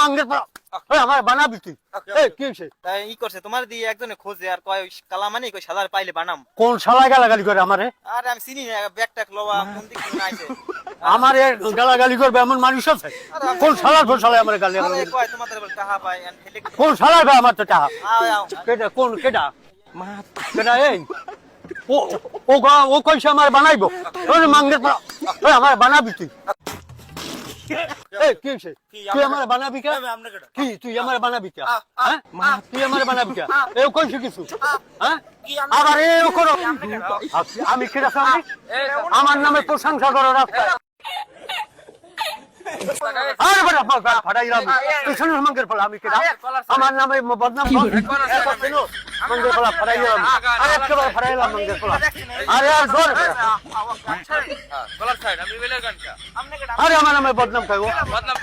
মাঙ্গের পড়া ওই আমার বানাবি তুই এই কি হইছে তাই ই করছে তোমার দিয়ে একজনে খোঁজে আর কয় ওই কালা মানে কই শালার পাইলে বানাম। কোন শালায় গালাগালি করে আমারে আরে আমি চিনি না ব্যাগ ট্যাগ লওয়া কোন দিক থেকে আইছে। আমারে গালাগালি করবে এমন মানুষ আছে কোন শালার কোন শালায় আমারে গালি আরে কয় তোমাদের বল টাকা পাই এন্ড হেলে কোন শালায় ভাই আমার তো টাকা আও আও কেডা কোন কেডা কেডা এই ও ও কইছে আমার বানাইবো ওই মাঙ্গের পড়া ওই আমার বানাবি তুই এই কি হইছে তুই আমার বানাবি কে কি তুই আমার বানাবি কে হ্যাঁ তুই আমার বানাবি কে এই কইছ কিছু হ্যাঁ আবার এই করো আমি কেডা সামনে আমার নামে প্রশংসা করো রাস্তা আরে বড় ফাটাইলাম তুই শুন মাঙ্গের পড়া আমি কেডা আমার নামে বদনাম কর মাঙ্গের পড়া ফাটাইলাম আরে একেবারে ফাটাইলাম মাঙ্গের পড়া আরে আর জোর গলার সাইড আমি বেলের গানটা আরে আমার নামে বদনাম খাইবো বদনাম